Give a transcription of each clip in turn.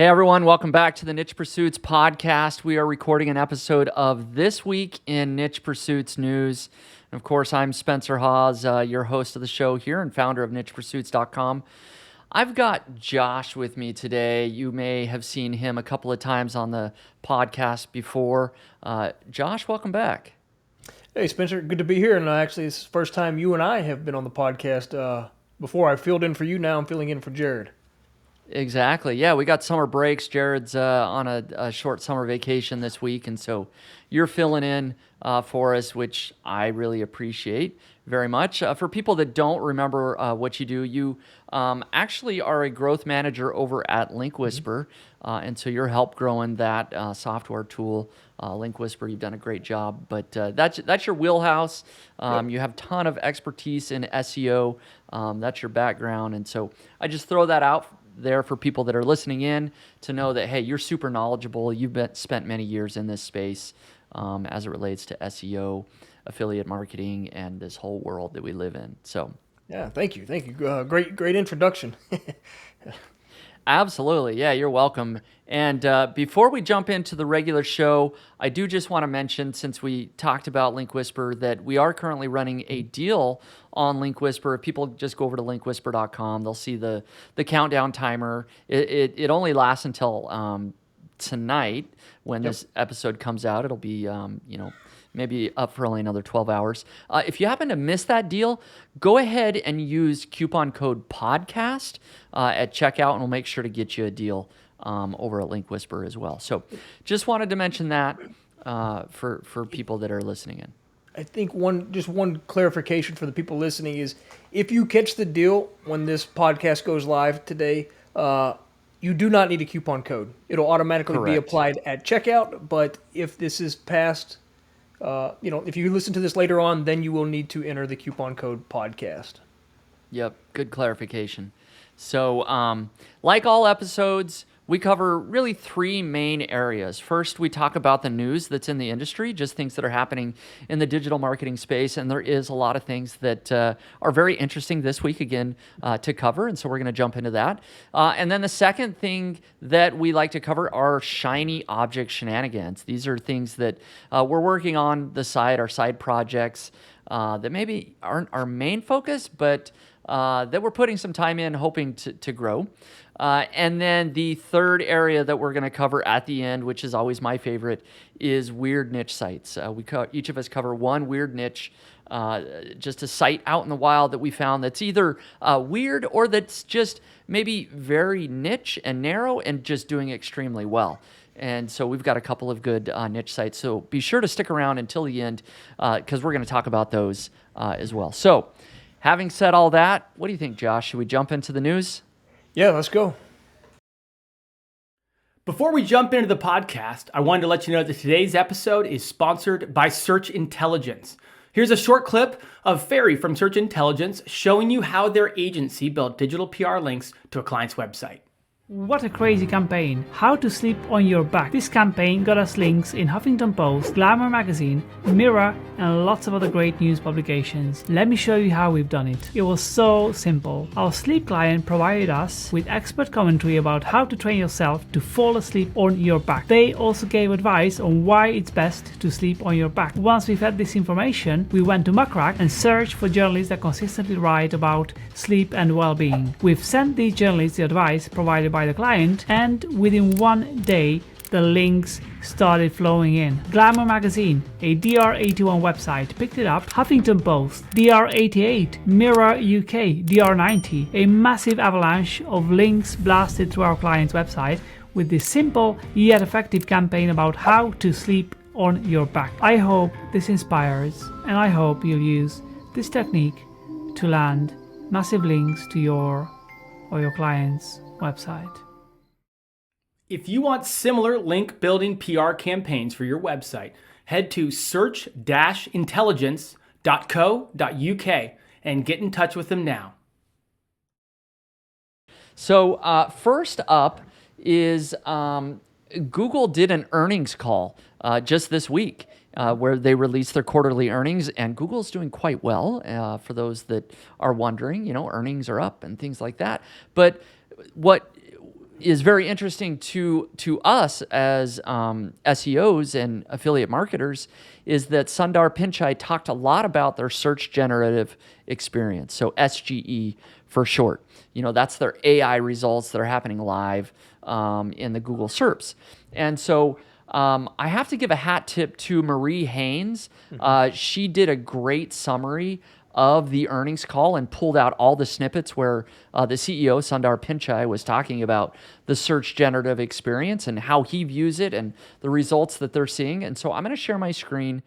Hey everyone, welcome back to the Niche Pursuits podcast. We are recording an episode of This Week in Niche Pursuits News. And of course, I'm Spencer Hawes, your host of the show here and founder of nichepursuits.com. I've got Josh with me today. You may have seen him a couple of times on the podcast before. Josh, welcome back. Hey Spencer, good to be here. And actually, this is the first time you and I have been on the podcast. Before I filled in for you, now I'm filling in for Jared. Exactly. Yeah, we got summer breaks. Jared's on a short summer vacation this week, and so you're filling in for us, which I really appreciate very much. For people that don't remember what you do, you actually are a growth manager over at LinkWhisper, and so you're help growing that software tool, LinkWhisper. You've done a great job, but that's your wheelhouse. Yep. You have a ton of expertise in SEO. That's your background, and so I just throw that out there for people that are listening in to know that, hey, you're super knowledgeable. You've spent many years in this space as it relates to SEO, affiliate marketing, and this whole world that we live in. So, yeah, thank you. Great introduction. absolutely. Yeah, you're welcome. And before we jump into the regular show, I do just want to mention, since we talked about LinkWhisper, that we are currently running a deal on LinkWhisper. If people just go over to linkwhisper.com, they'll see the countdown timer. It only lasts until tonight when this episode comes out. It'll be, maybe up for only another 12 hours. If you happen to miss that deal, go ahead and use coupon code PODCAST at checkout, and we'll make sure to get you a deal over at LinkWhisper as well. So just wanted to mention that for people that are listening in. I think one clarification for the people listening is, if you catch the deal when this podcast goes live today, you do not need a coupon code. It'll automatically be applied at checkout, but if this is past, if you listen to this later on, then you will need to enter the coupon code podcast. Yep, good clarification. So, like all episodes, we cover really three main areas. First, we talk about the news that's in the industry, just things that are happening in the digital marketing space, and there is a lot of things that are very interesting this week, again, to cover, and so we're going to jump into that. And then the second thing that we like to cover are shiny object shenanigans. These are things that we're working on the side, our side projects that maybe aren't our main focus, but that we're putting some time in, hoping to grow. And then the third area that we're going to cover at the end, which is always my favorite, is weird niche sites. Each of us cover one weird niche, just a site out in the wild that we found that's either weird or that's just maybe very niche and narrow and just doing extremely well. And so we've got a couple of good niche sites. So be sure to stick around until the end because we're going to talk about those as well. So having said all that, what do you think, Josh? Should we jump into the news? Yeah, let's go. Before we jump into the podcast, I wanted to let you know that today's episode is sponsored by Search Intelligence. Here's a short clip of Ferry from Search Intelligence showing you how their agency built digital PR links to a client's website. What a crazy campaign. How to Sleep on Your Back. This campaign got us links in Huffington Post, Glamour magazine, Mirror, and lots of other great news publications. Let me show you how we've done it. It was so simple. Our sleep client provided us with expert commentary about how to train yourself to fall asleep on your back. They also gave advice on why it's best to sleep on your back. Once we've had this information, we went to Muckrack and searched for journalists that consistently write about sleep and well-being. We've sent these journalists the advice provided by the client, and within one day the links started flowing in. Glamour magazine, a DR81 website, picked it up. Huffington Post, DR88, Mirror UK, DR90. A massive avalanche of links blasted through our client's website with this simple yet effective campaign about how to sleep on your back. I hope this inspires, and I hope you'll use this technique to land massive links to your or your client's website. If you want similar link building PR campaigns for your website, head to search-intelligence.co.uk and get in touch with them now. So first up is Google did an earnings call just this week where they released their quarterly earnings, and Google's doing quite well. For those that are wondering, earnings are up and things like that. But what is very interesting to us as SEOs and affiliate marketers is that Sundar Pichai talked a lot about their search generative experience, so SGE for short. That's their AI results that are happening live in the Google SERPs. And so I have to give a hat tip to Marie Haynes. She did a great summary of the earnings call and pulled out all the snippets where the CEO, Sundar Pichai, was talking about the search generative experience and how he views it and the results that they're seeing. And so I'm going to share my screen,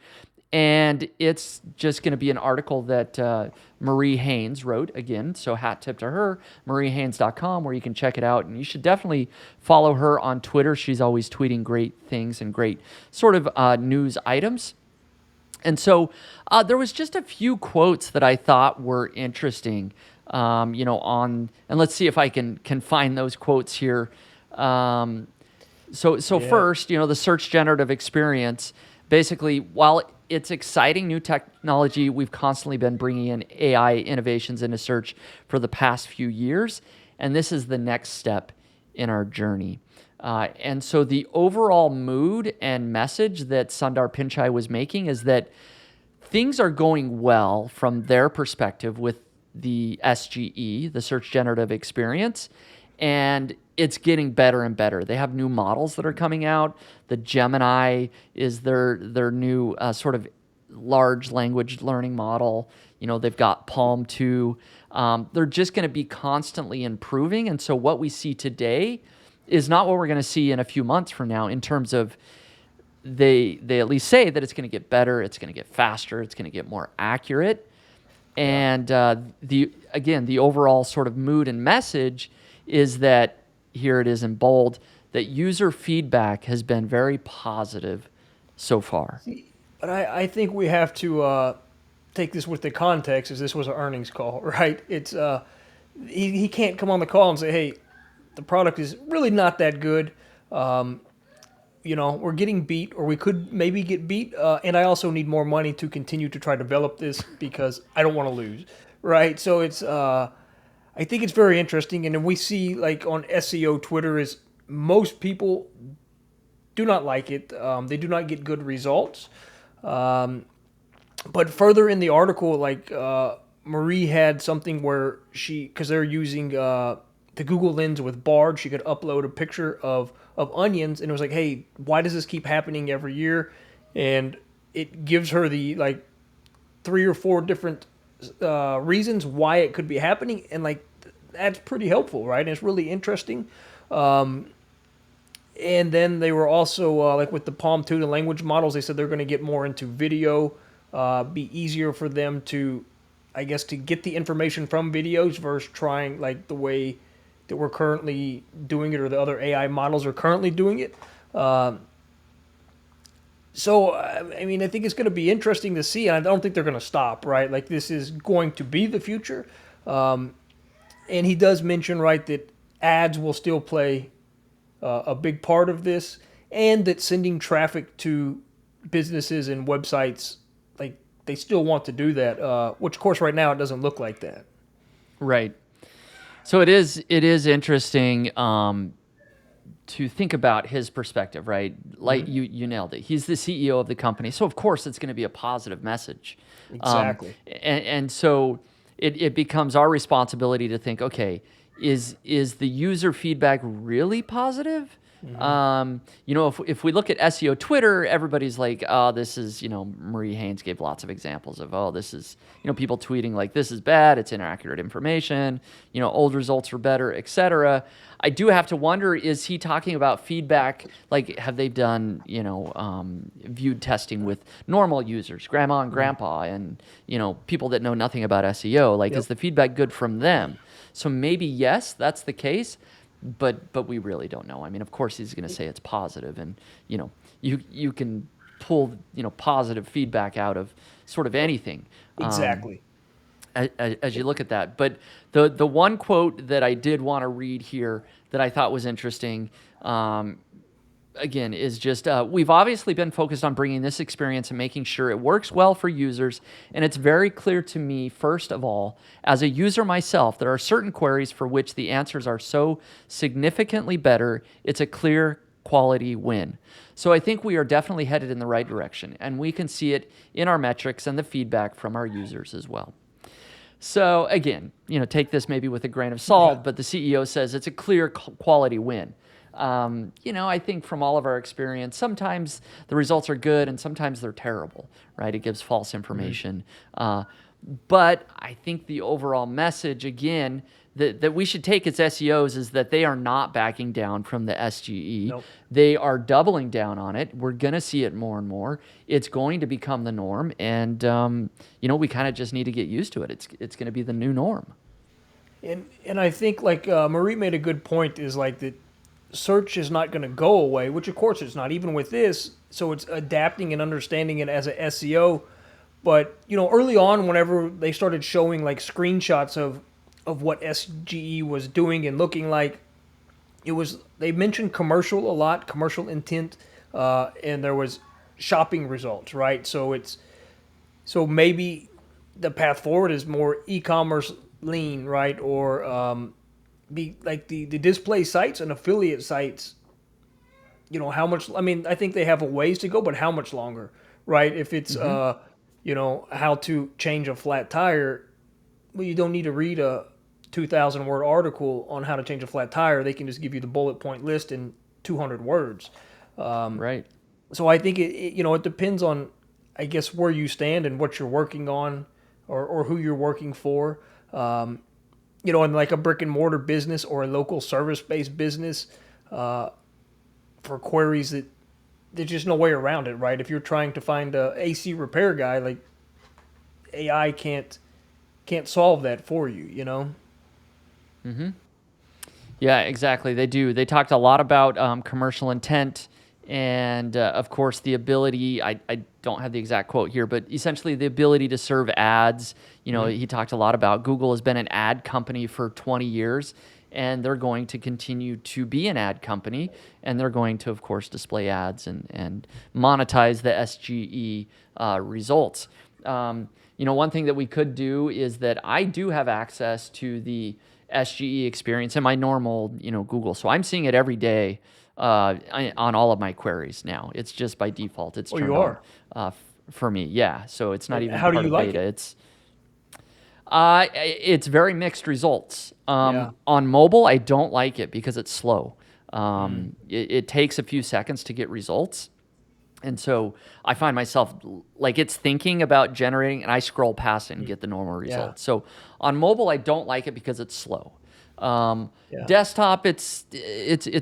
and it's just going to be an article that Marie Haynes wrote again. So hat tip to her, mariehaynes.com, where you can check it out. And you should definitely follow her on Twitter. She's always tweeting great things and great sort of news items. And so there was just a few quotes that I thought were interesting, and let's see if I can find those quotes here. First, the search generative experience, basically, while it's exciting new technology, we've constantly been bringing in AI innovations into search for the past few years, and this is the next step in our journey. And so the overall mood and message that Sundar Pichai was making is that things are going well from their perspective with the SGE, the search generative experience, and it's getting better and better. They have new models that are coming out. The Gemini is their new sort of large language learning model. They've got Palm 2. They're just going to be constantly improving. And so what we see today is not what we're going to see in a few months from now in terms of they at least say that it's going to get better, it's going to get faster, it's going to get more accurate. And the overall sort of mood and message is that, here it is in bold, that user feedback has been very positive so far. But I think we have to take this with the context, as this was an earnings call, right? It's he can't come on the call and say, hey, the product is really not that good. We're getting beat, or we could maybe get beat. And I also need more money to continue to try to develop this because I don't want to lose, right? So it's, I think it's very interesting. And then we see, like on SEO Twitter, is most people do not like it. They do not get good results. But further in the article, like Marie had something where because they're using the Google Lens with Bard, she could upload a picture of onions, and it was like, hey, why does this keep happening every year? And it gives her the 3 or 4 different reasons why it could be happening, and that's pretty helpful, right? And it's really interesting. And then they were also with the Palm 2, the language models, they said they're going to get more into video, be easier for them to, I guess, to get the information from videos versus trying the way that we're currently doing it, or the other AI models are currently doing it. I think it's going to be interesting to see, and I don't think they're going to stop, right? This is going to be the future. And he does mention, right, that ads will still play a big part of this, and that sending traffic to businesses and websites, they still want to do that, which, of course, right now it doesn't look like that. Right. So it is interesting to think about his perspective, right? Like you nailed it. He's the CEO of the company, so of course it's going to be a positive message. Exactly. And so it becomes our responsibility to think, okay, is the user feedback really positive? If we look at SEO Twitter, everybody's like, oh, this is, Marie Haynes gave lots of examples of, oh, this is, people tweeting like, this is bad, it's inaccurate information, old results are better, etc. I do have to wonder, is he talking about feedback? Like, have they done, viewed testing with normal users, grandma and grandpa, and, people that know nothing about SEO? Like, is the feedback good from them? So maybe, yes, that's the case. But we really don't know. I mean, of course, he's going to say it's positive, and you can pull positive feedback out of sort of anything. Exactly. As you look at that, but the one quote that I did want to read here that I thought was interesting again, is just we've obviously been focused on bringing this experience and making sure it works well for users. And it's very clear to me, first of all, as a user myself, there are certain queries for which the answers are so significantly better, it's a clear quality win. So I think we are definitely headed in the right direction, and we can see it in our metrics and the feedback from our users as well. So again, take this maybe with a grain of salt, but the CEO says it's a clear quality win. I think from all of our experience, sometimes the results are good and sometimes they're terrible, right? It gives false information. But I think the overall message, again, that we should take as SEOs is that they are not backing down from the SGE. Nope. They are doubling down on it. We're going to see it more and more. It's going to become the norm. And, we kind of just need to get used to it. It's going to be the new norm. And I think like Marie made a good point is like that search is not going to go away, which of course it's not, even with this. So it's adapting and understanding it as a SEO. But, early on, whenever they started showing like screenshots of what SGE was doing and looking like, they mentioned commercial a lot, commercial intent, and there was shopping results, right? So maybe the path forward is more e-commerce lean, right? Or be like the display sites and affiliate sites. How much? I mean, I think they have a ways to go, but how much longer, right? If it's how to change a flat tire, well, you don't need to read a 2,000 word article on how to change a flat tire. They can just give you the bullet point list in 200 words. Right. So I think it depends on, I guess, where you stand and what you're working on, or who you're working for. In like a brick and mortar business or a local service based business, for queries that there's just no way around it, right? If you're trying to find a AC repair guy, like AI can't solve that for you, Mm-hmm. Yeah, exactly. They do. They talked a lot about commercial intent and, of course, the ability, I don't have the exact quote here, but essentially the ability to serve ads. He talked a lot about Google has been an ad company for 20 years, and they're going to continue to be an ad company, and they're going to, of course, display ads and monetize the SGE results. One thing that we could do is that I do have access to the SGE experience in my normal, Google. So I'm seeing it every day on all of my queries now. It's just by default. It's turned on for me. Yeah. So it's not even how part do you of like beta. it? It's very mixed results. On mobile, I don't like it because it's slow. It takes a few seconds to get results. And so I find myself like it's thinking about generating, and I scroll past it and get the normal results. So on mobile, I don't like it because it's slow. Desktop, it's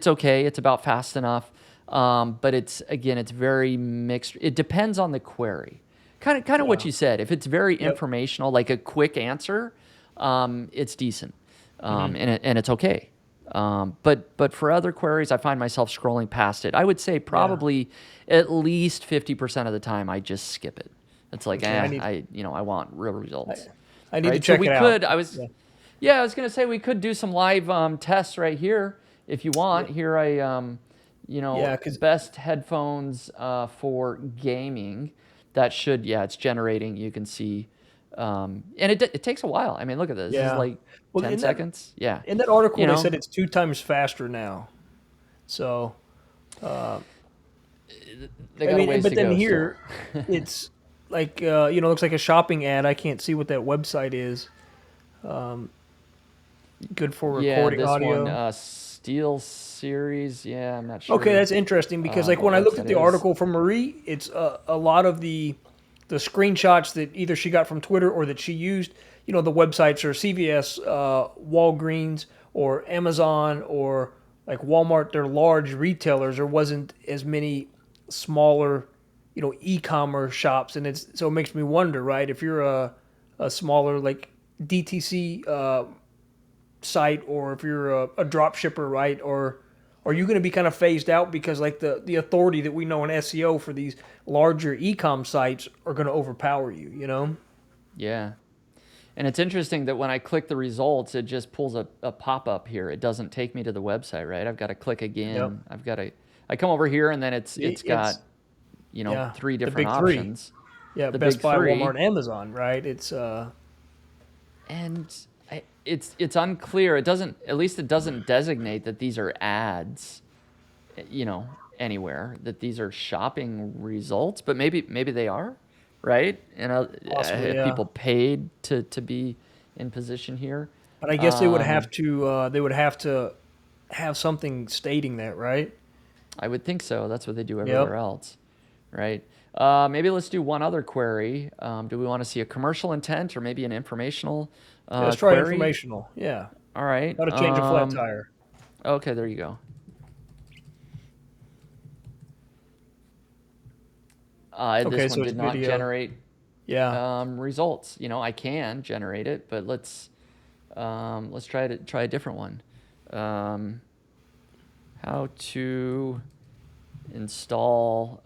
okay. It's about fast enough. But it's very mixed. It depends on the query. Kind of what you said. If it's very informational, like a quick answer, it's decent, and it's okay. But for other queries, I find myself scrolling past it. I would say probably at least 50% of the time I just skip it. It's like, I want real results. I need to check it out. I was going to say we could do some live tests right here if you want. Here best headphones for gaming. That should, it's generating. You can see. And it takes a while. I mean, look at this. This is like 10 seconds. In that article, they said it's 2 times faster now. So, here, it's like, looks like a shopping ad. I can't see what that website is. Good for recording audio. One, Steel Series. Yeah, I'm not sure. Okay, that's interesting because when I looked at the article from Marie, it's a lot of the screenshots that either she got from Twitter or that she used. The websites are CVS, Walgreens, or Amazon, or like Walmart. They're large retailers. There wasn't as many smaller, e-commerce shops, and it makes me wonder, right? If you're a smaller like DTC site, or if you're a drop shipper, right? Or are you going to be kind of phased out because like the authority that we know in SEO for these larger e-com sites are going to overpower you, Yeah. And it's interesting that when I click the results, it just pulls a pop-up here. It doesn't take me to the website, right? I've got to click again. I've got I come over here and then it's got, yeah, three the different big three. options. Yeah, The Best big Buy, three. Walmart, Amazon, right? And it's unclear. It doesn't designate that these are ads, anywhere, that these are shopping results, but maybe they are, right? Possibly, If yeah. people paid to be in position here. But I guess they would have to have something stating that, right? I would think so. That's what they do everywhere Yep. else, right? Maybe let's do one other query. Do we want to see a commercial intent or maybe an informational Yeah, let's try query? informational. Yeah. All right. How to change a flat tire. Okay, there you go. Okay, This so one it's did not video. generate Yeah. results. I can generate it, but let's try a different one. How to install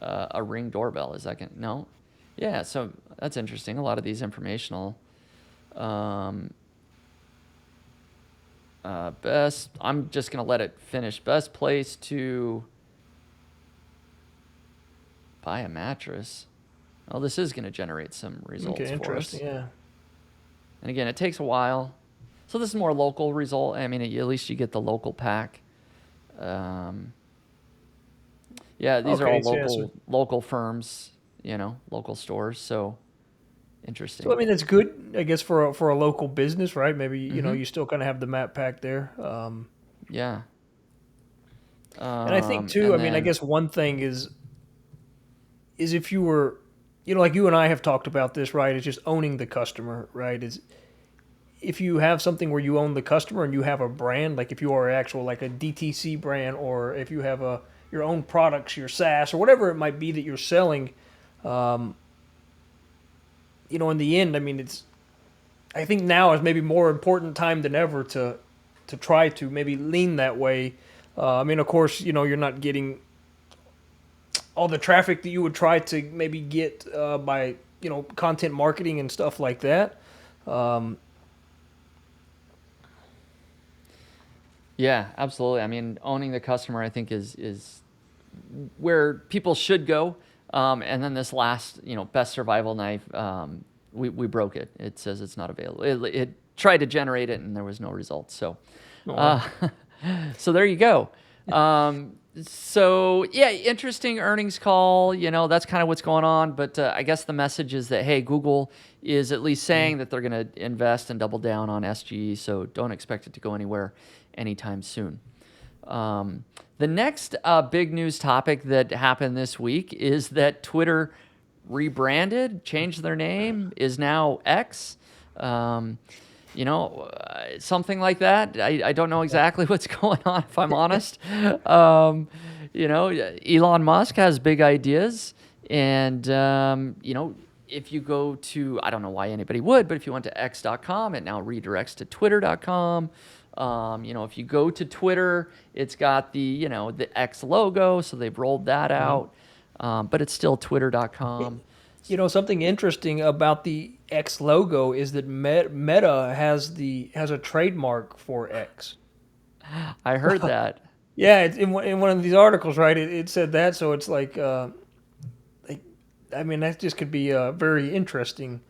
a Ring doorbell. Is that gonna, no? Yeah, so that's interesting. A lot of these informational best, I'm just gonna let it finish. Best place to buy a mattress. Well, this is gonna generate some results Okay, for us. interesting. Yeah. And again, it takes a while. So this is more local result. I mean, at least you get the local pack. Yeah, these are all Okay, so yeah, local firms, local stores. So interesting. So I mean, that's good, I guess, for a local business, right? Maybe Mm-hmm. you still kind of have the map pack there. Yeah. And I think too, I mean, I guess one thing is if you were, like you and I have talked about this, right? It's just owning the customer, right? Is if you have something where you own the customer and you have a brand, like if you are actual like a DTC brand, or if you have your own products, your SaaS or whatever it might be that you're selling, in the end, I mean, I think now is maybe more important time than ever to try to maybe lean that way. I mean, of course, you're not getting all the traffic that you would try to maybe get by content marketing and stuff like that. Yeah, absolutely. I mean, owning the customer, I think, is where people should go. And then this last, best survival knife, we broke it. It says it's not available. It tried to generate it and there was no results. So, so there you go. So yeah, interesting earnings call. That's kind of what's going on. But I guess the message is that, hey, Google is at least saying that they're going to invest and double down on SGE. So don't expect it to go anywhere anytime soon. The next big news topic that happened this week is that Twitter rebranded, changed their name, is now X. Something like that. I don't know exactly what's going on, if I'm honest. Elon Musk has big ideas. And, if you go to, I don't know why anybody would, but if you went to x.com, it now redirects to twitter.com. If you go to Twitter, it's got the X logo, so they've rolled that out, but it's still twitter.com. Something interesting about the X logo is that Meta has a trademark for X. I heard that. Yeah, it's in one of these articles, right? It said that, so it's like, I mean, that just could be very interesting.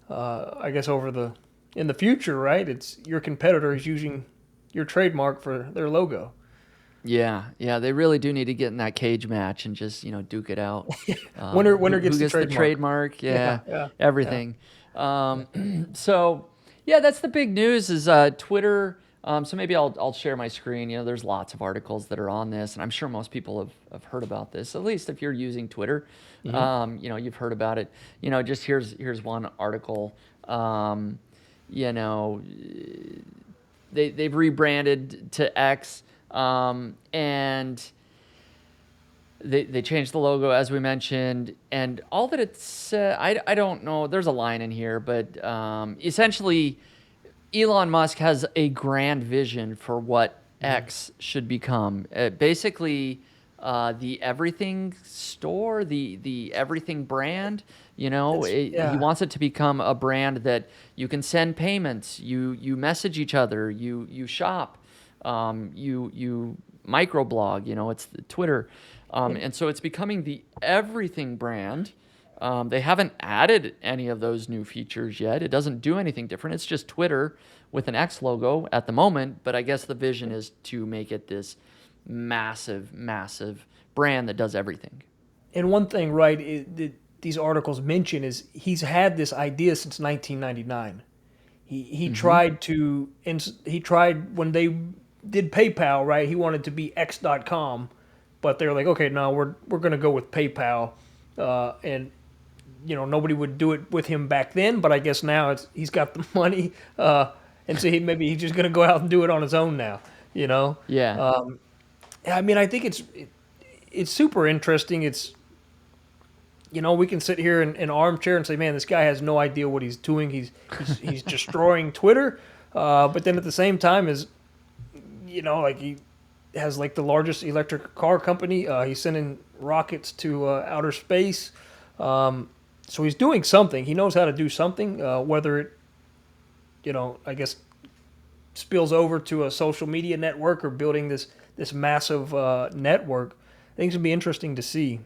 I guess in the future, right? It's your competitor is using your trademark for their logo. Yeah, they really do need to get in that cage match and just duke it out. Winner gets who gets the trademark? Yeah, everything. So yeah, that's the big news is Twitter. So maybe I'll share my screen. There's lots of articles that are on this, and I'm sure most people have heard about this. At least if you're using Twitter, you've heard about it. Just here's one article. They've rebranded to X, and they changed the logo, as we mentioned, and all that it's, I don't know, there's a line in here, but essentially Elon Musk has a grand vision for what X should become. Basically, the everything store, the everything brand. He wants it to become a brand that you can send payments, you message each other, you shop, you microblog, it's the Twitter. And so it's becoming the everything brand. They haven't added any of those new features yet. It doesn't do anything different. It's just Twitter with an X logo at the moment. But I guess the vision is to make it this massive, massive brand that does everything. And one thing, right, these articles mention is he's had this idea since 1999. He tried to, and he tried when they did PayPal, right? He wanted to be X.com, but they're like, okay, no, we're going to go with PayPal, and nobody would do it with him back then. But I guess now he's got the money, and so maybe he's just going to go out and do it on his own now. Yeah. I mean, I think it's super interesting. It's we can sit here in an armchair and say, man, this guy has no idea what he's doing. He's destroying Twitter. But then at the same time like he has like the largest electric car company. He's sending rockets to outer space. So he's doing something. He knows how to do something, whether it, I guess spills over to a social media network or building this massive network. I think it's going to be interesting to see.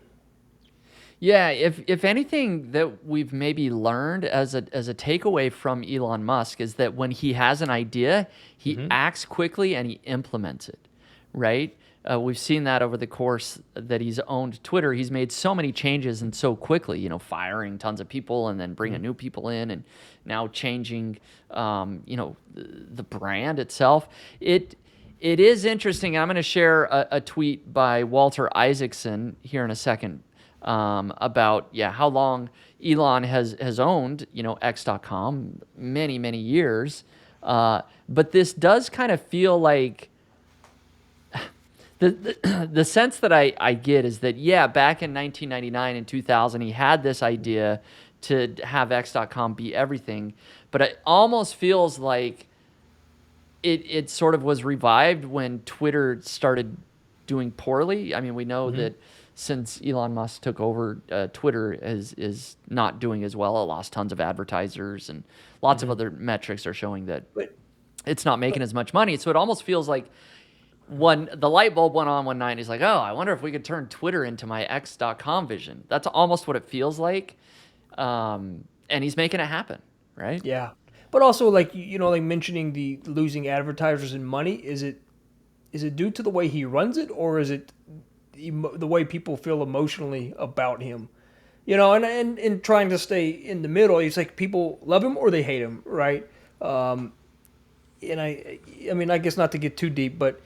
Yeah, if anything that we've maybe learned as a takeaway from Elon Musk is that when he has an idea, he acts quickly and he implements it, right? We've seen that over the course that he's owned Twitter. He's made so many changes and so quickly, firing tons of people and then bringing new people in and now changing, the brand itself. It is interesting. I'm going to share a tweet by Walter Isaacson here in a second. About how long Elon has owned X.com, many years, but this does kind of feel like the sense that I get is that back in 1999 and 2000 he had this idea to have X.com be everything, but it almost feels like it sort of was revived when Twitter started doing poorly. I mean, we know that since Elon Musk took over, Twitter is not doing as well. It lost tons of advertisers, and lots of other metrics are showing that it's not making as much money. So it almost feels like when the light bulb went on one night, he's like, oh, I wonder if we could turn Twitter into my X.com vision. That's almost what it feels like. And he's making it happen, right? Yeah. But also, like mentioning the losing advertisers and money, is it due to the way he runs it, or is it the way people feel emotionally about him? And trying to stay in the middle, it's like people love him or they hate him, right? And I mean, I guess not to get too deep, but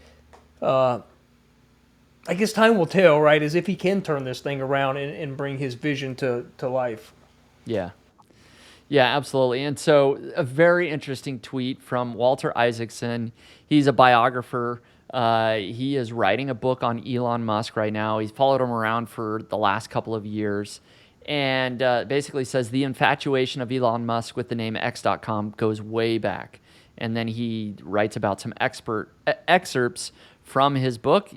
I guess time will tell, right? As if he can turn this thing around and bring his vision to life. Yeah. Yeah, absolutely. And so a very interesting tweet from Walter Isaacson. He's a biographer. He is writing a book on Elon Musk right now. He's followed him around for the last couple of years and basically says the infatuation of Elon Musk with the name X.com goes way back. And then he writes about some excerpts from his book.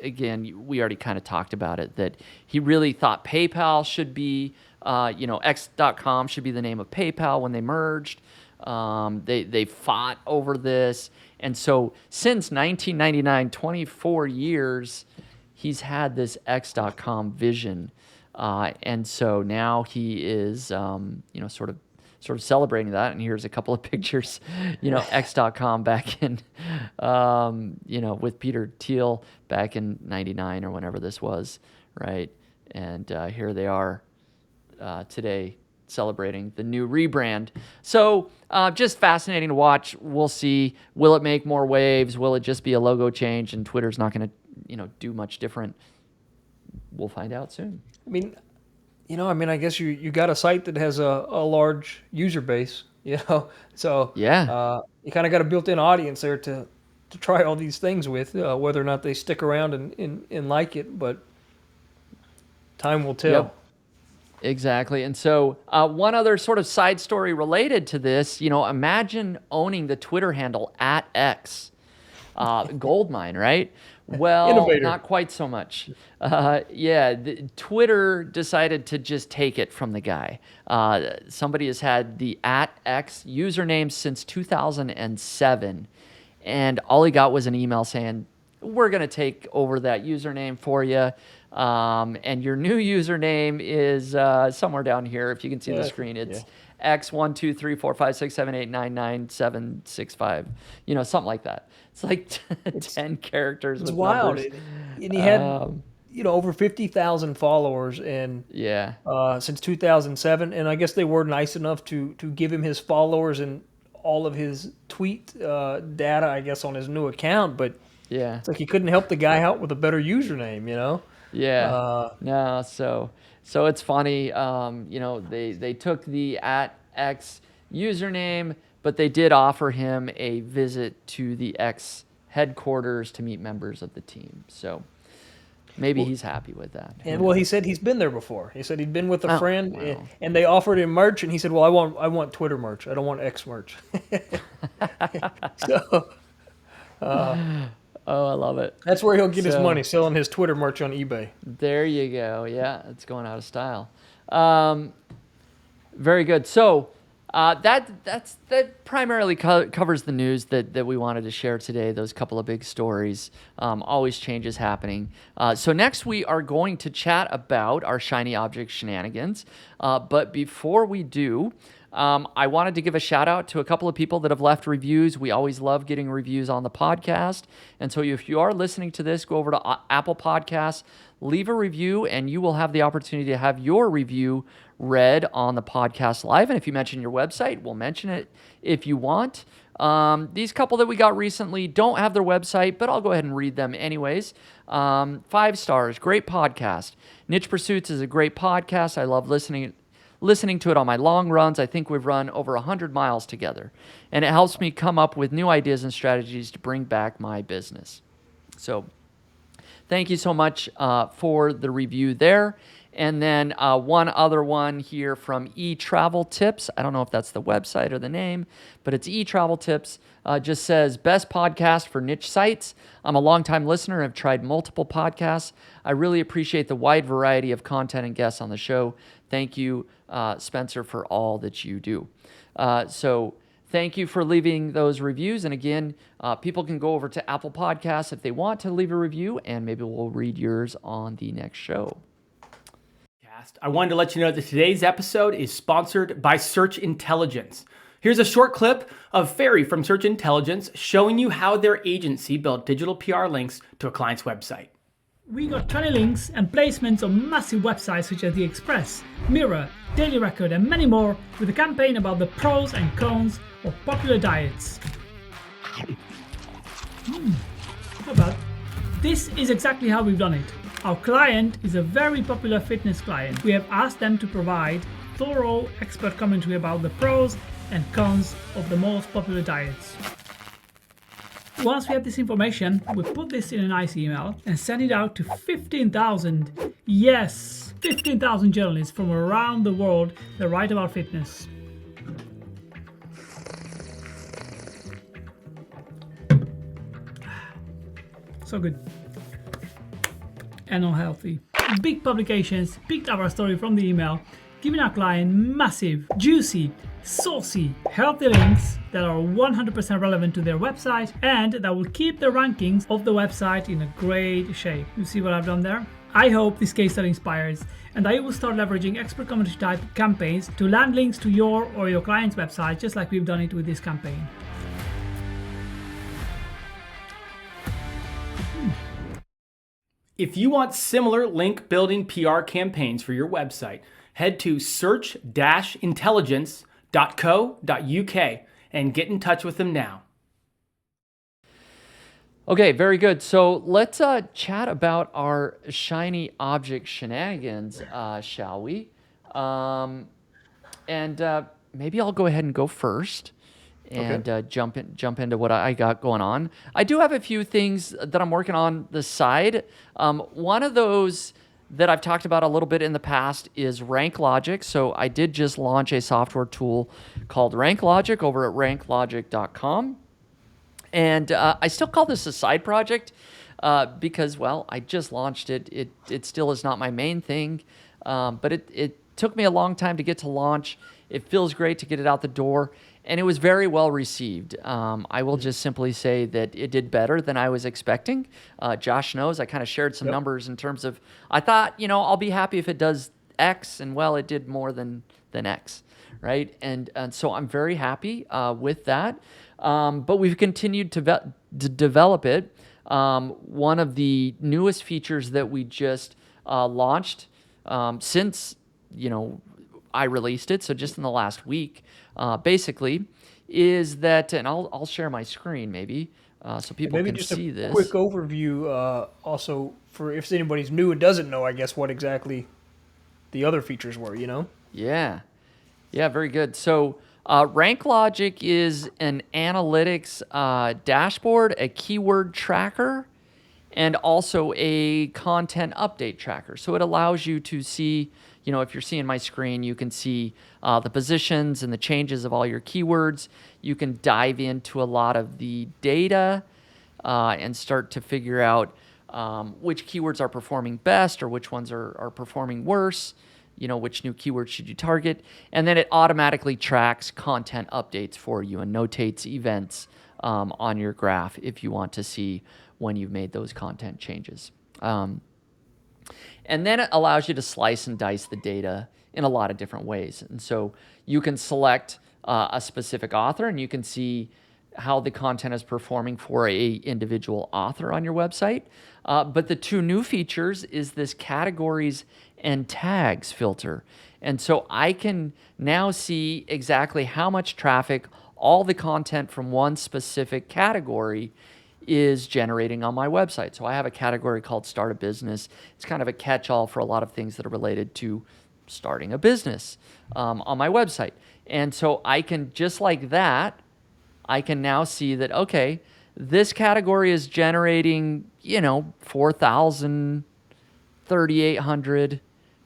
Again, we already kind of talked about it, that he really thought PayPal should be, X.com should be the name of PayPal when they merged. They fought over this. And so since 1999, 24 years, he's had this X.com vision. And so now he is, sort of celebrating that. And here's a couple of pictures, X.com back in, with Peter Thiel back in 99 or whenever this was, right? And here they are today, celebrating the new rebrand. So just fascinating to watch. We'll see. Will it make more waves? Will it just be a logo change and Twitter's not going to, do much different? We'll find out soon. I mean, I guess you got a site that has a large user base, so yeah, you kind of got a built-in audience there to try all these things with, whether or not they stick around and like it, but time will tell. Yep. Exactly. And so one other sort of side story related to this, imagine owning the Twitter handle @X, goldmine, right? Well, Innovator. Not quite so much. Twitter decided to just take it from the guy. Somebody has had the @X username since 2007. and all he got was an email saying, we're going to take over that username for you. And your new username is somewhere down here. If you can see the screen, it's X1234567899765. Something like that. It's like 10 characters. It's with wild. numbers. And he had, over 50,000 followers since 2007. And I guess they were nice enough to give him his followers and all of his tweet data, I guess, on his new account. But it's like he couldn't help the guy out with a better username, Yeah. No, so it's funny. They took the @X username, but they did offer him a visit to the X headquarters to meet members of the team. So maybe he's happy with that. And he said he's been there before. He said he'd been with a friend, wow. and they offered him merch, and he said, "Well, I want Twitter merch. I don't want X merch." So. Oh, I love it. That's where he'll get his money, selling his Twitter merch on eBay. There you go. Yeah, it's going out of style. Very good. So that primarily covers the news that we wanted to share today. Those couple of big stories. Always changes happening. So next we are going to chat about our shiny object shenanigans. But before we do, I wanted to give a shout out to a couple of people that have left reviews. We always love getting reviews on the podcast. And so if you are listening to this, go over to Apple Podcasts, leave a review, and you will have the opportunity to have your review read on the podcast live. And if you mention your website, we'll mention it if you want. These couple that we got recently don't have their website, but I'll go ahead and read them anyways. 5 stars, great podcast. Niche Pursuits is a great podcast. I love listening to it on my long runs. I think we've run over 100 miles together, and it helps me come up with new ideas and strategies to bring back my business. So thank you so much for the review there. And then one other one here from eTravel Tips. I don't know if that's the website or the name, but it's eTravel Tips. Just says, best podcast for niche sites. I'm a longtime listener and have tried multiple podcasts. I really appreciate the wide variety of content and guests on the show. Thank you, Spencer, for all that you do. So thank you for leaving those reviews. And again, people can go over to Apple Podcasts if they want to leave a review, and maybe we'll read yours on the next show. I wanted to let you know that today's episode is sponsored by Search Intelligence. Here's a short clip of Ferry from Search Intelligence showing you how their agency built digital PR links to a client's website. We got 20 links and placements on massive websites such as The Express, Mirror, Daily Record, and many more, with a campaign about the pros and cons of popular diets. How about? This is exactly how we've done it. Our client is a very popular fitness client. We have asked them to provide thorough expert commentary about the pros and cons of the most popular diets. Once we have this information, we put this in a nice email and send it out to 15,000 journalists from around the world that write about fitness. So good. And unhealthy. Big publications picked up our story from the email, giving our client massive, juicy, saucy, healthy links that are 100% relevant to their website and that will keep the rankings of the website in a great shape. You see what I've done there? I hope this case study inspires and that you will start leveraging expert community type campaigns to land links to your or your client's website, just like we've done it with this campaign. If you want similar link building PR campaigns for your website, head to search-intelligence.co.uk and get in touch with them now. Okay, very good. So let's chat about our shiny object shenanigans, shall we? And maybe I'll go ahead and go first and jump into what I got going on. I do have a few things that I'm working on the side. One of those that I've talked about a little bit in the past is Rank Logic. So I did just launch a software tool called Rank Logic over at ranklogic.com. And I still call this a side project because, well, I just launched it. It still is not my main thing, but it took me a long time to get to launch. It feels great to get it out the door. and it was very well received. I will just simply say that it did better than I was expecting. Josh knows I kind of shared some numbers in terms of, I thought, I'll be happy if it does X, and well, it did more than X, right? And so I'm very happy with that. But we've continued to develop it. One of the newest features that we just launched since, I released it, so just in the last week, basically, is that, and I'll share my screen maybe, so people Maybe can just see a this. quick overview, also for if anybody's new and doesn't know, I guess, what exactly the other features were. Yeah, very good. So Rank Logic is an analytics dashboard, a keyword tracker, and also a content update tracker. So it allows you to see, if you're seeing my screen, you can see the positions and the changes of all your keywords. You can dive into a lot of the data and start to figure out which keywords are performing best or which ones are performing worse. Which new keywords should you target? And then it automatically tracks content updates for you and notates events on your graph if you want to see when you've made those content changes. And then it allows you to slice and dice the data in a lot of different ways. And so you can select a specific author, and you can see how the content is performing for a individual author on your website. But the two new features is this categories and tags filter. And so I can now see exactly how much traffic all the content from one specific category is generating on my website. So I have a category called Start a Business. It's kind of a catch-all for a lot of things that are related to starting a business on my website. And so I can, just like that, I can now see that, okay, this category is generating, 4,000, 3,800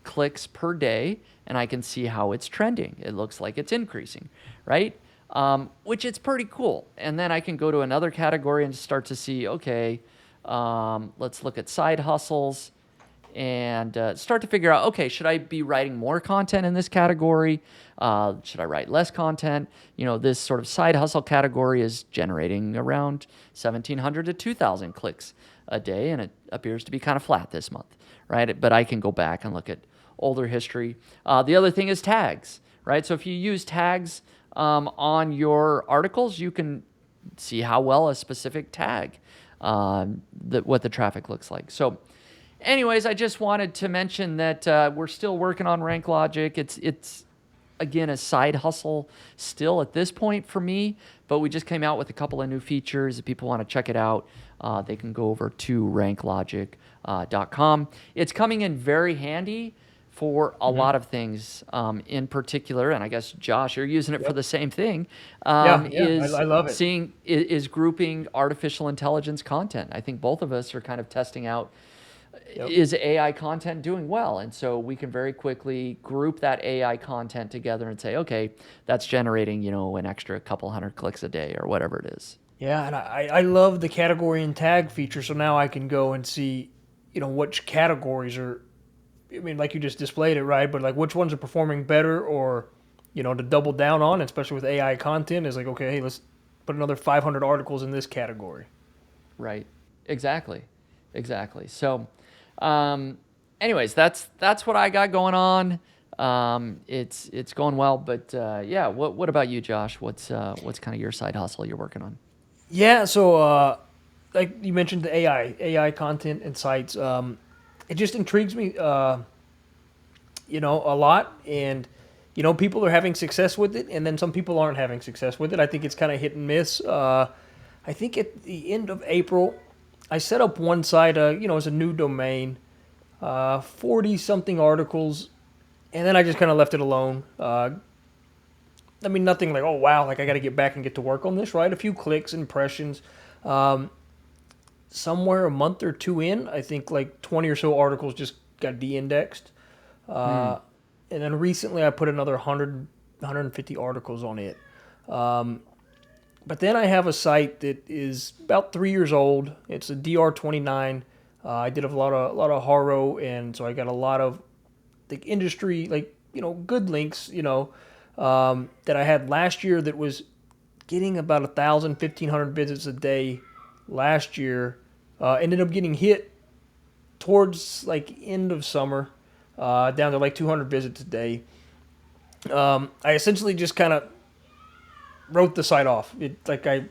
clicks per day, and I can see how it's trending. It looks like it's increasing, right? Which it's pretty cool. And then I can go to another category and start to see, okay, let's look at side hustles and start to figure out, okay, should I be writing more content in this category? Should I write less content? This sort of side hustle category is generating around 1,700 to 2,000 clicks a day, and it appears to be kind of flat this month, right? But I can go back and look at older history. The other thing is tags, right? So if you use tags on your articles, you can see how well a specific tag, what the traffic looks like. So anyways, I just wanted to mention that we're still working on Rank Logic. It's again, a side hustle still at this point for me, but we just came out with a couple of new features. If people want to check it out, they can go over to ranklogic.com. It's coming in very handy for a lot of things, in particular, and I guess, Josh, you're using it for the same thing, I love it. Is grouping artificial intelligence content. I think both of us are kind of testing out, is AI content doing well? And so we can very quickly group that AI content together and say, okay, that's generating, an extra couple hundred clicks a day or whatever it is. Yeah, and I love the category and tag feature, so now I can go and see, which categories are, like you just displayed it, right? But like which ones are performing better or, to double down on, especially with AI content, is like, okay, hey, let's put another 500 articles in this category. Right. Exactly. So, anyways, that's what I got going on. It's going well, but yeah. What about you, Josh? What's kind of your side hustle you're working on? Yeah, so like you mentioned, the AI content and sites. It just intrigues me, a lot, and people are having success with it, and then some people aren't having success with it. I think it's kind of hit and miss. I think at the end of April, I set up one site, as a new domain, 40-something articles, and then I just kind of left it alone. Nothing like, oh, wow, like I got to get back and get to work on this, right? A few clicks, impressions. Somewhere a month or two in, I think like 20 or so articles just got de-indexed. And then recently I put another 100, 150 articles on it. But then I have a site that is about 3 years old. It's a DR29. I did a lot of horror, and so I got a lot of the industry, good links, that I had last year that was getting about 1,000, 1,500 visits a day last year. Ended up getting hit towards like end of summer, down to like 200 visits a day. I essentially just kind of wrote the site off. I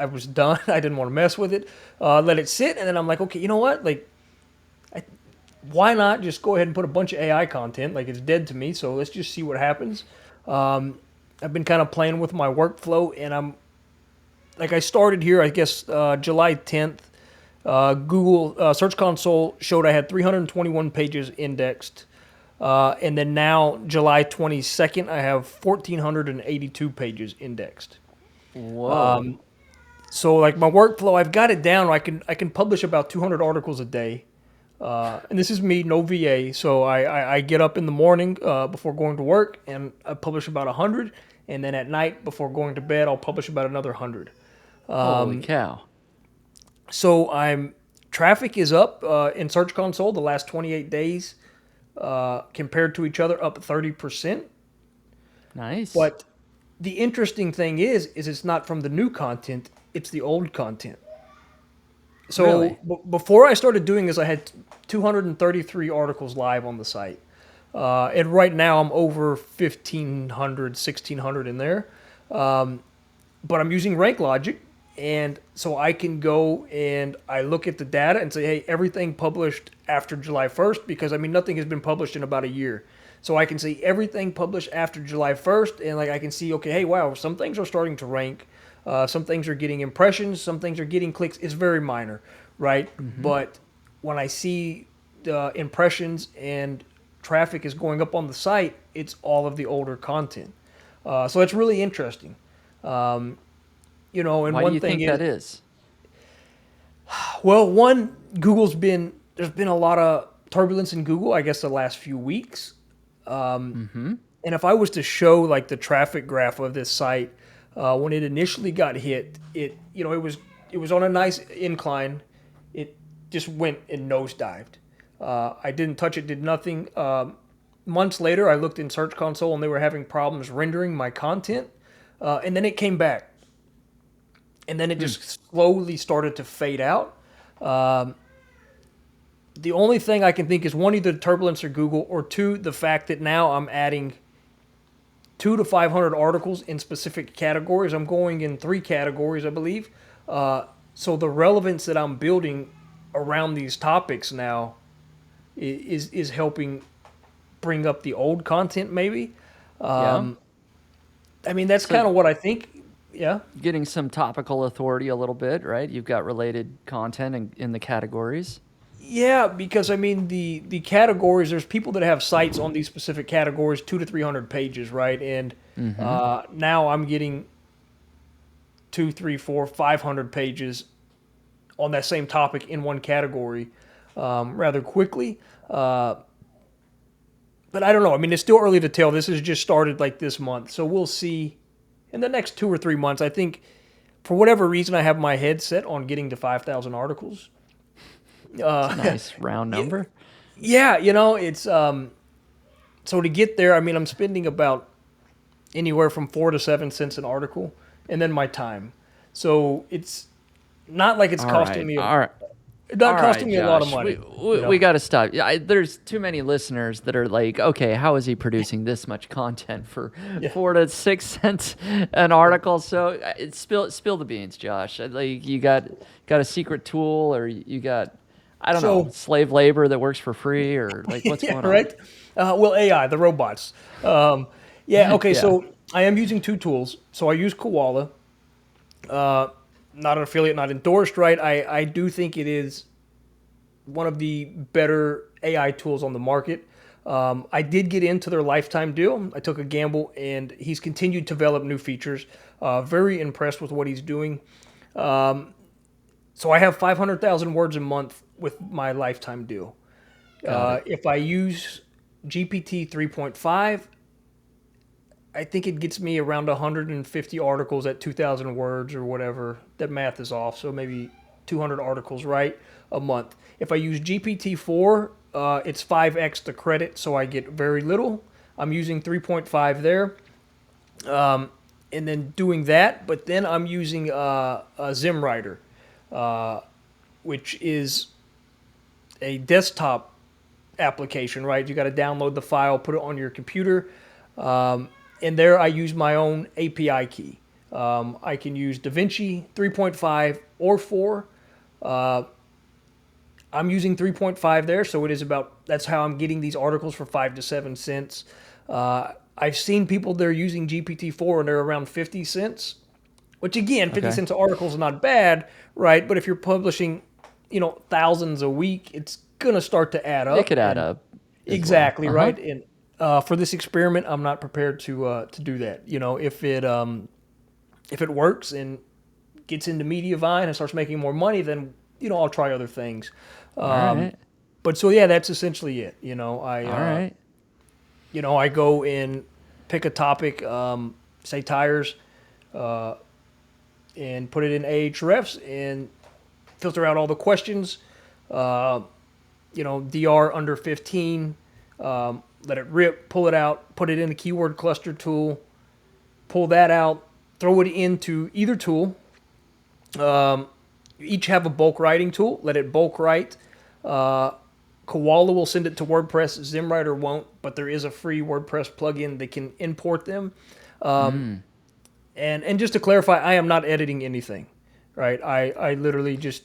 was done. I didn't want to mess with it. Let it sit, and then I'm like, okay, you know what? Like, why not just go ahead and put a bunch of AI content? Like, it's dead to me, so let's just see what happens. I've been kind of playing with my workflow, and I started here, I guess, July 10th. Google Search Console showed I had 321 pages indexed. And then now, July 22nd, I have 1,482 pages indexed. Whoa. So like my workflow, I've got it down. I can publish about 200 articles a day. And this is me, no VA. So I get up in the morning before going to work, and I publish about 100. And then at night before going to bed, I'll publish about another 100. Holy cow. So traffic is up in Search Console the last 28 days compared to each other, up 30%. Nice. But the interesting thing is it's not from the new content, it's the old content. So Really? Before I started doing this, I had 233 articles live on the site. And right now I'm over 1,500, 1,600 in there. But I'm using Rank Logic, and so I can go and I look at the data and say, hey, everything published after July 1st, because I mean, nothing has been published in about a year. So I can see everything published after July 1st, and like I can see, okay, hey, wow, some things are starting to rank. Some things are getting impressions, some things are getting clicks. It's very minor, right? Mm-hmm. But when I see the impressions and traffic is going up on the site, it's all of the older content. So it's really interesting. And why one do you thing think that is? Well, there's been a lot of turbulence in Google, I guess, the last few weeks. And if I was to show like the traffic graph of this site, when it initially got hit, it was on a nice incline. It just went and nosedived. I didn't touch it, did nothing. Months later, I looked in Search Console and they were having problems rendering my content. And then it came back. And then it just slowly started to fade out. The only thing I can think is, one, either turbulence or Google, or two, the fact that now I'm adding 200 to 500 articles in specific categories. I'm going in 3 categories, I believe. So the relevance that I'm building around these topics now is helping bring up the old content, maybe. I mean, that's kind of what I think. Yeah. Getting some topical authority a little bit, right? You've got related content in the categories. Yeah, because I mean the categories. There's people that have sites on these specific categories, 200 to 300 pages, right? And now I'm getting 200, 300, 400, 500 pages on that same topic in one category rather quickly. But I don't know. I mean, it's still early to tell. This has just started like this month, so we'll see in the next 2 or 3 months. I think for whatever reason, I have my head set on getting to 5,000 articles. That's a nice round number. Yeah, it's so to get there, I mean, I'm spending about anywhere from 4 to 7 cents an article, and then my time. So it's not like it's costing me. Not costing me a lot of money. We got to stop. There's too many listeners that are like, okay, how is he producing this much content for 4 to 6 cents an article? So spill the beans, Josh. Like, you got a secret tool, or you got, I don't know, slave labor that works for free, or like what's going on? Right. Well, AI, the robots. Okay. So I am using 2 tools. So I use Koala. Not an affiliate, not endorsed, right? I do think it is one of the better AI tools on the market. I did get into their lifetime deal. I took a gamble, and he's continued to develop new features. Very impressed with what he's doing. So I have 500,000 words a month with my lifetime deal. If I use GPT 3.5, I think it gets me around 150 articles at 2,000 words or whatever. That math is off, so maybe 200 articles, right, a month. If I use GPT-4, it's 5x the credit, so I get very little. I'm using 3.5 there. And then doing that, but then I'm using a ZimWriter, which is a desktop application, right? You got to download the file, put it on your computer, and there I use my own API key. I can use DaVinci 3.5 or 4. I'm using 3.5 there, so that's how I'm getting these articles for 5 to 7 cents. I've seen people they're using GPT-4 and they're around 50 cents, which again, 50 cents an article is not bad, right? But if you're publishing, thousands a week, it's going to start to add up. It could add up. Exactly, right? And for this experiment, I'm not prepared to do that. If it works and gets into Mediavine and starts making more money, then, I'll try other things. All right. But so, yeah, that's essentially it. All right. I go and pick a topic, say tires, and put it in Ahrefs and filter out all the questions. DR under 15, let it rip, pull it out, put it in the keyword cluster tool, pull that out, throw it into either tool. You each have a bulk writing tool, let it bulk write. Koala will send it to WordPress. ZimWriter won't, but there is a free WordPress plugin that can import them. And just to clarify, I am not editing anything, right? I literally just...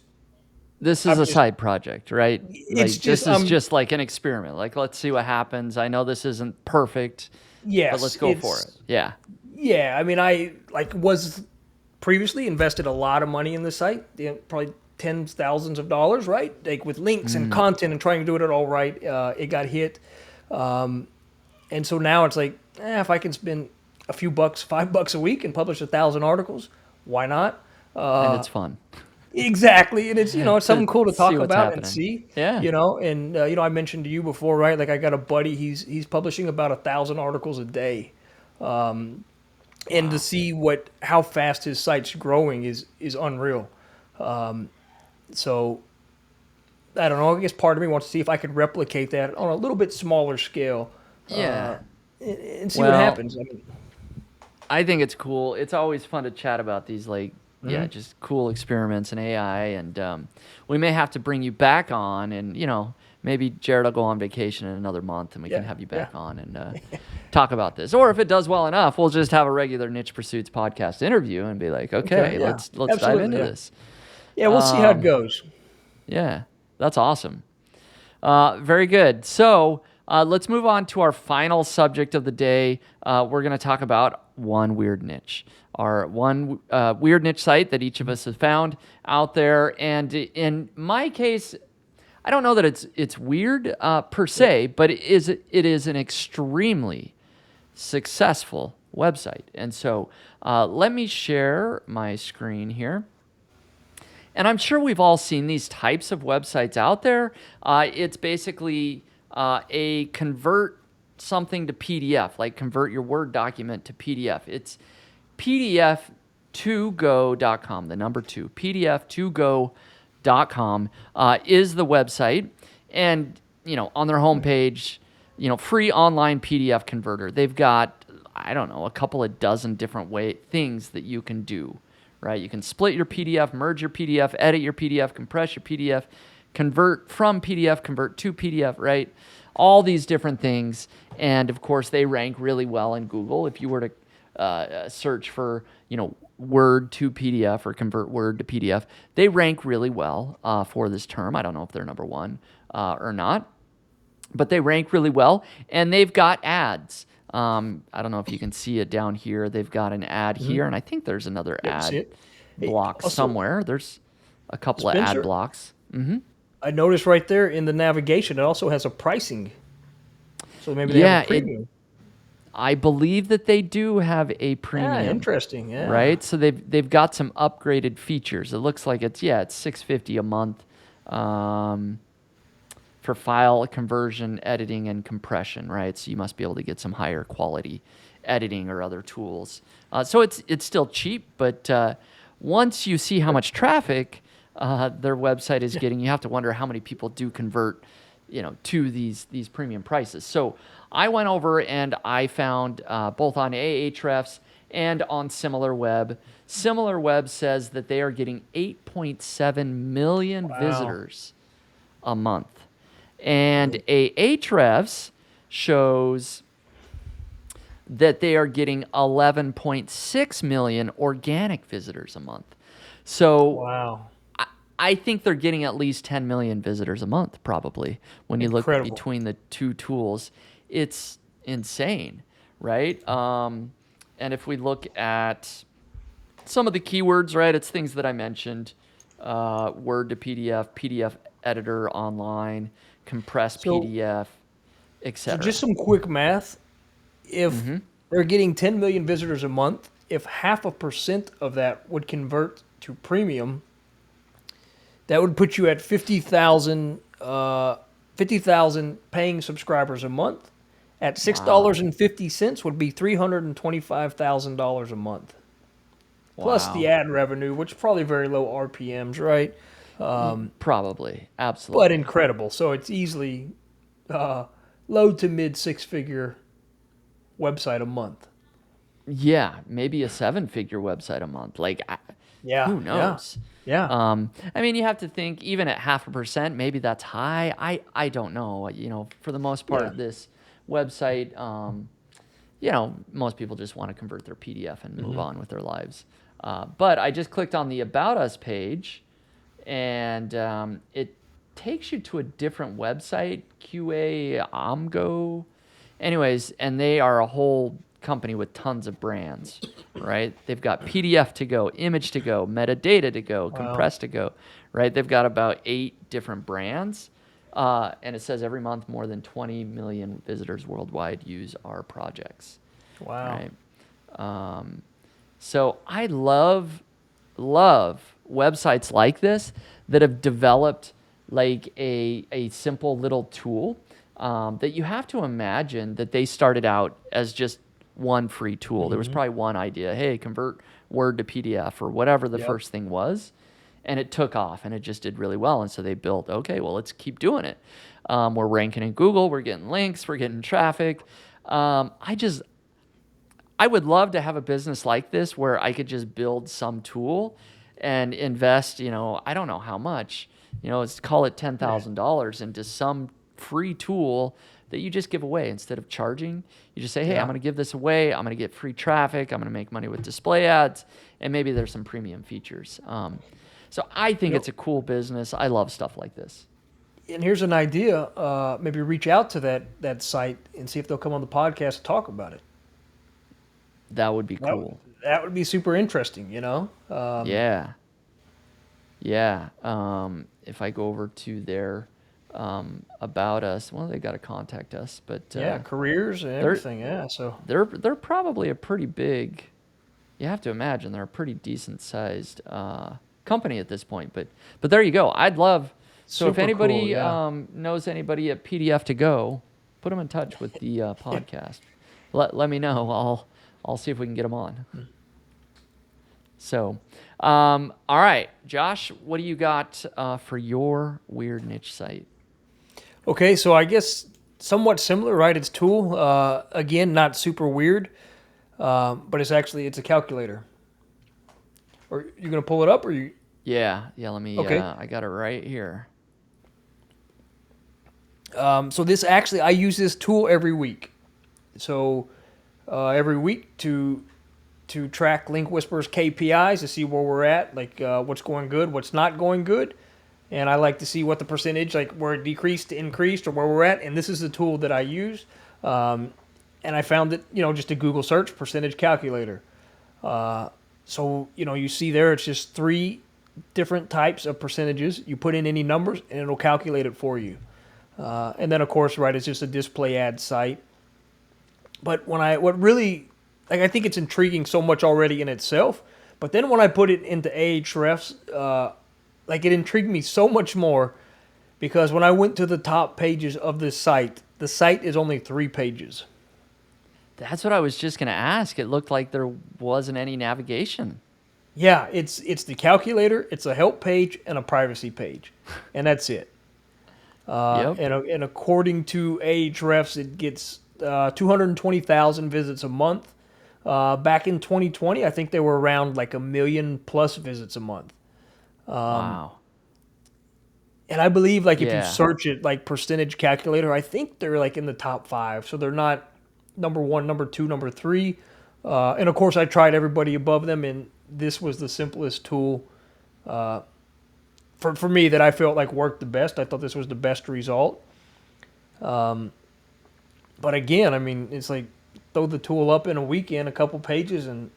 This is a side project, right? It's this is just like an experiment. Like, let's see what happens. I know this isn't perfect, but let's go for it. Yeah. Yeah, I mean, I was previously invested a lot of money in the site, probably tens, thousands of dollars, right? Like with links and content and trying to do it all right. It got hit. And so now it's like, if I can spend a few bucks, $5 a week and publish 1,000 articles, why not? And it's fun. Exactly. And it's, it's something cool to talk about happening. and see, Yeah. and, I mentioned to you before, right? Like I got a buddy, he's publishing about 1,000 articles a day. And to see how fast his site's growing is unreal. So I don't know. I guess part of me wants to see if I could replicate that on a little bit smaller scale. Yeah. And see what happens. I think it's cool. It's always fun to chat about these, just cool experiments in AI. And we may have to bring you back on, and maybe Jared will go on vacation in another month, and we can have you back on and talk about this. Or if it does well enough, we'll just have a regular Niche Pursuits podcast interview and be like, let's dive into this. Yeah, we'll see how it goes. Yeah, that's awesome. Very good. So let's move on to our final subject of the day. We're going to talk about one weird niche. Our one weird niche site that each of us has found out there. And in my case, I don't know that it's weird per se, but it is an extremely successful website. And so let me share my screen here. And I'm sure we've all seen these types of websites out there. It's basically a convert something to PDF, like convert your Word document to PDF. It's pdf2go.com, the number 2. pdf2go.com is the website. And, on their homepage, free online PDF converter. They've got, a couple of dozen different things that you can do. Right, you can split your PDF, merge your PDF, edit your PDF, compress your PDF, convert from PDF, convert to PDF, right? All these different things. And of course, they rank really well in Google. If you were to search for, Word to PDF or convert Word to PDF, they rank really well for this term. I don't know if they're number one or not, but they rank really well. And they've got ads. I don't know if you can see it down here. They've got an ad here, and I think there's another ad block somewhere. There's a couple of ad blocks. I noticed right there in the navigation, it also has a pricing. So maybe they have a premium. I believe that they do have a premium. Yeah, interesting. Yeah. Right? So they've got some upgraded features. It looks like it's $6.50 a month. For file conversion, editing, and compression, right? So you must be able to get some higher quality editing or other tools. So it's still cheap, but once you see how much traffic their website is getting, you have to wonder how many people do convert to these premium prices. So I went over and I found both on Ahrefs and on SimilarWeb. SimilarWeb says that they are getting 8.7 million visitors a month. And Ahrefs shows that they are getting 11.6 million organic visitors a month. So I think they're getting at least 10 million visitors a month, probably, when you look between the two tools. It's insane, right? And if we look at some of the keywords, right, it's things that I mentioned, Word to PDF, PDF editor online, compressed PDF, etc. So just some quick math. If they're getting 10 million visitors a month, if 0.5% of that would convert to premium, that would put you at 50,000 paying subscribers a month. At $6.50 would be $325,000 a month. Plus the ad revenue, which is probably very low RPMs, right? Probably, absolutely. But incredible. So it's easily low to mid six-figure website a month. Yeah, maybe a 7-figure website a month. Like, who knows? Yeah. I mean, you have to think, even at 0.5%, maybe that's high. I don't know. For the most part, this website, most people just want to convert their PDF and move on with their lives. But I just clicked on the About Us page, and it takes you to a different website, QA Omgo. Anyways, and they are a whole company with tons of brands, right? They've got PDF to go, image to go, metadata to go, compress to go, right? They've got about 8 different brands. And it says every month more than 20 million visitors worldwide use our projects. Wow. Right? So I love websites like this that have developed like a simple little tool that you have to imagine that they started out as just one free tool. There was probably one idea, hey, convert Word to PDF or whatever the first thing was. And it took off and it just did really well. And so they built, okay, well, let's keep doing it. We're ranking in Google. We're getting links. We're getting traffic. I would love to have a business like this where I could just build some tool and invest, I don't know how much, let's call it $10,000 into some free tool that you just give away instead of charging. You just say, hey, I'm going to give this away. I'm going to get free traffic. I'm going to make money with display ads. And maybe there's some premium features. So I think it's a cool business. I love stuff like this. And here's an idea. Maybe reach out to that site and see if they'll come on the podcast and talk about it. That would be cool. That would be super interesting, Yeah. If I go over to their About Us, well, they got to contact us. But careers and everything. So they're probably a pretty big. You have to imagine they're a pretty decent sized company at this point. But there you go. I'd love. So if anybody knows anybody at PDF to go, put them in touch with the podcast. Let me know. I'll see if we can get them on. So, all right, Josh, what do you got for your weird niche site? Okay, so I guess somewhat similar, right? It's tool. Again, not super weird, but it's a calculator. Or you gonna pull it up, or you? Yeah. Let me. Okay. I got it right here. So this actually, I use this tool every week. So every week to track Link Whisperer's KPIs to see where we're at, like what's going good, what's not going good. And I like to see what the percentage, like where it decreased to increased or where we're at. And this is the tool that I use. And I found it, just a Google search, percentage calculator. So, you see there, it's just 3 different types of percentages. You put in any numbers and it'll calculate it for you. And then, of course, right, it's just a display ad site. But I think it's intriguing so much already in itself. But then when I put it into Ahrefs, it intrigued me so much more because when I went to the top pages of this site, the site is only 3 pages. That's what I was just going to ask. It looked like there wasn't any navigation. Yeah, it's the calculator, it's a help page, and a privacy page. And that's it. Yep. And according to Ahrefs, it gets 220,000 visits a month. Back in 2020, I think they were around like 1 million plus visits a month. Wow. And I believe like if you Yeah. search it like percentage calculator, I think they're like in the top 5. So they're not number 1, number 2, number 3. And of course, I tried everybody above them, and this was the simplest tool for me that I felt like worked the best. I thought this was the best result. But again, I mean, it's like throw the tool up in a weekend, a couple pages, and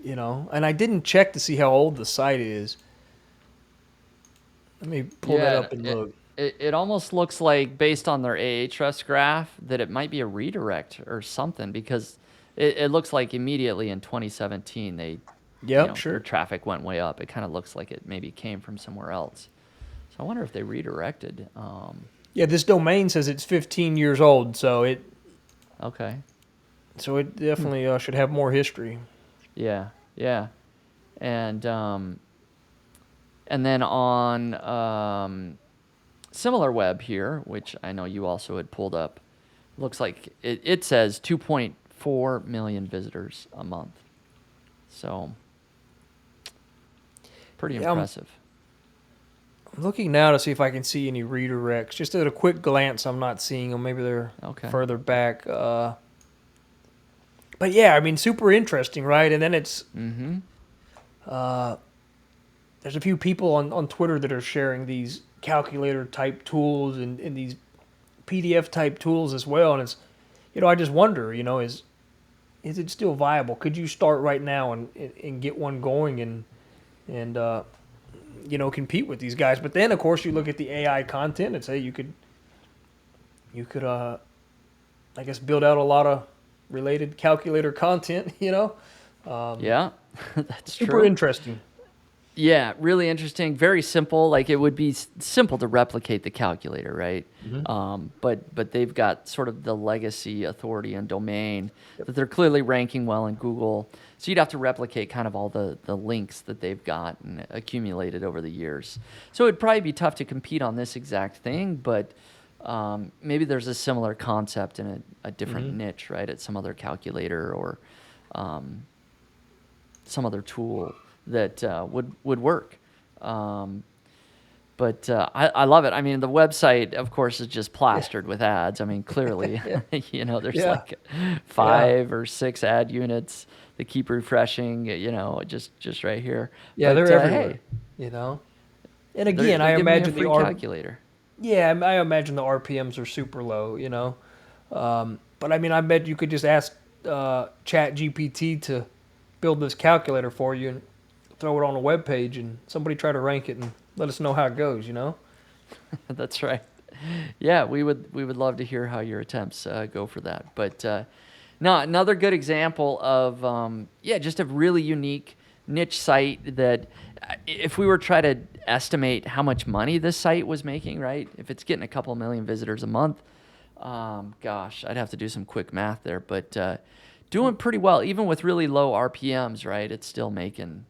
and I didn't check to see how old the site is. Let me pull that up and look. It almost looks like, based on their Ahrefs graph, that it might be a redirect or something, because it looks like immediately in 2017 they, Yep, sure. their traffic went way up. It kind of looks like it maybe came from somewhere else. So I wonder if they redirected. Yeah, this domain says it's 15 years old, so it Okay. definitely should have more history. Yeah. Yeah. And then on SimilarWeb here, which I know you also had pulled up, looks like it says 2.4 million visitors a month. So pretty impressive. I'm looking now to see if I can see any redirects. Just at a quick glance, I'm not seeing them. Maybe they're further back. But yeah, I mean, super interesting, right? And then it's there's a few people on Twitter that are sharing these calculator type tools and these PDF type tools as well. And it's, I just wonder, is it still viable? Could you start right now and get one going and compete with these guys? But then, of course, you look at the AI content and say you could I guess build out a lot of related calculator content. Yeah, that's super true. interesting. Yeah, really interesting. Very simple. Like, it would be simple to replicate the calculator, right? But they've got sort of the legacy authority and domain that they're clearly ranking well in Google. So you'd have to replicate kind of all the links that they've got and accumulated over the years. So it'd probably be tough to compete on this exact thing, but maybe there's a similar concept in a different niche, right? At some other calculator or some other tool that would work. But I love it. I mean, the website, of course, is just plastered with ads. I mean, clearly, there's like 5 or 6 ad units that keep refreshing, just right here. Yeah, but, they're everywhere, hey, And again, I imagine the calculator. Yeah, I imagine the RPMs are super low, But I mean, I bet you could just ask Chat GPT to build this calculator for you and throw it on a web page, and somebody try to rank it and let us know how it goes. That's right. Yeah, we would love to hear how your attempts go for that. But no, another good example of just a really unique niche site that if we were trying to estimate how much money this site was making, right? If it's getting a couple million visitors a month, gosh, I'd have to do some quick math there, but doing pretty well, even with really low RPMs, right? It's still making.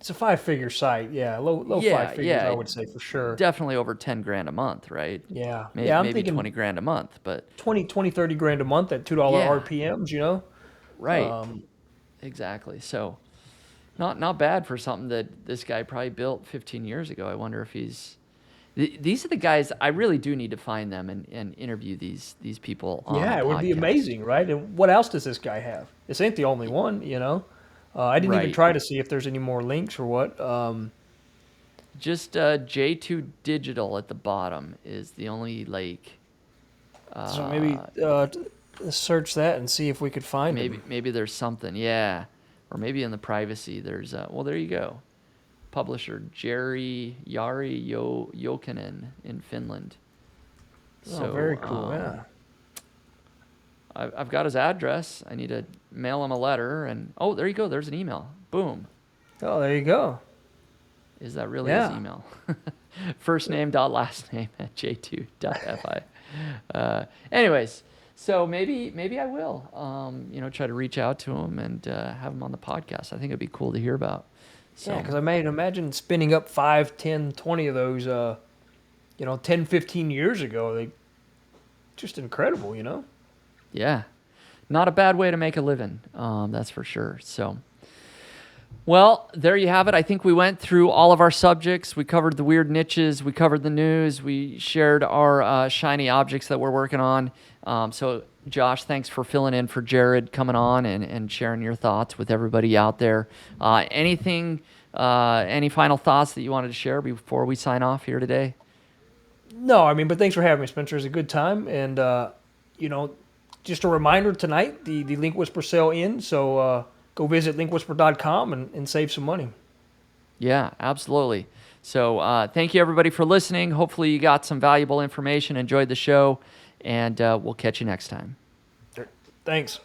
It's a 5-figure site, low 5 figures, I would say for sure. Definitely over 10 grand a month, right? Yeah, I'm maybe thinking 20 grand a month, but 30 grand a month at $2 RPMs, Right. Exactly. So, not bad for something that this guy probably built 15 years ago. I wonder if these are the guys. I really do need to find them and interview these people on it would be amazing, right? And what else does this guy have? This ain't the only one, I didn't even try to see if there's any more links or what. Just J2 Digital at the bottom is the only so maybe search that and see if we could find him. Maybe there's something, or maybe in the privacy there's there you go. Publisher Jari Jokinen in Finland. So very cool. Yeah. I've got his address. I need to mail him a letter, and there you go. There's an email. Boom. Oh, there you go. Is that really his email? First name dot last name at j2.fi. Anyways, so maybe I will try to reach out to him and have him on the podcast. I think it'd be cool to hear about. So. Yeah, because I imagine spinning up 5, 10, 20 of those 10, 15 years ago. Just incredible, Yeah. Not a bad way to make a living. That's for sure. So, well, there you have it. I think we went through all of our subjects. We covered the weird niches. We covered the news. We shared our shiny objects that we're working on. So, Josh, thanks for filling in for Jared coming on and sharing your thoughts with everybody out there. Any final thoughts that you wanted to share before we sign off here today? No, but thanks for having me, Spencer. It's a good time. And, just a reminder tonight, the Link Whisper sale in. So go visit linkwhisper.com and save some money. Yeah, absolutely. So thank you, everybody, for listening. Hopefully you got some valuable information, enjoyed the show, and we'll catch you next time. Thanks.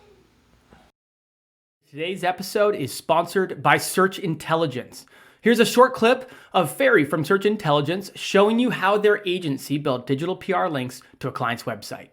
Today's episode is sponsored by Search Intelligence. Here's a short clip of Ferry from Search Intelligence showing you how their agency built digital PR links to a client's website.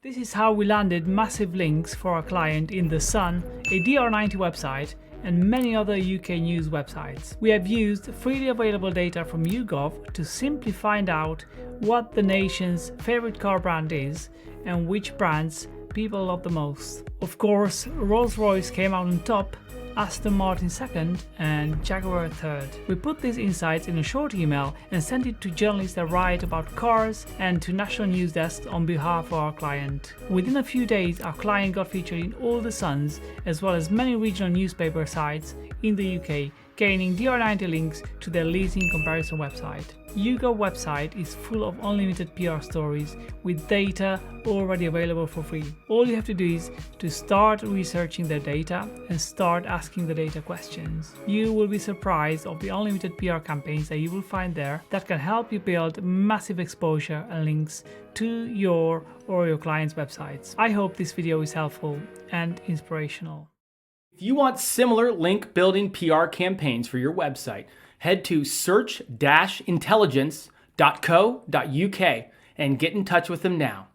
This is how we landed massive links for our client in The Sun, a DR90 website, and many other UK news websites. We have used freely available data from YouGov to simply find out what the nation's favorite car brand is and which brands people love the most. Of course, Rolls-Royce came out on top, Aston Martin second, and Jaguar third. We put these insights in a short email and sent it to journalists that write about cars and to national news desks on behalf of our client. Within a few days, our client got featured in all the Suns, as well as many regional newspaper sites in the UK, gaining DR90 links to their leasing comparison website. YouGov website is full of unlimited PR stories with data already available for free. All you have to do is to start researching their data and start asking the data questions. You will be surprised of the unlimited PR campaigns that you will find there that can help you build massive exposure and links to your or your clients' websites. I hope this video is helpful and inspirational. If you want similar link building PR campaigns for your website, head to search-intelligence.co.uk and get in touch with them now.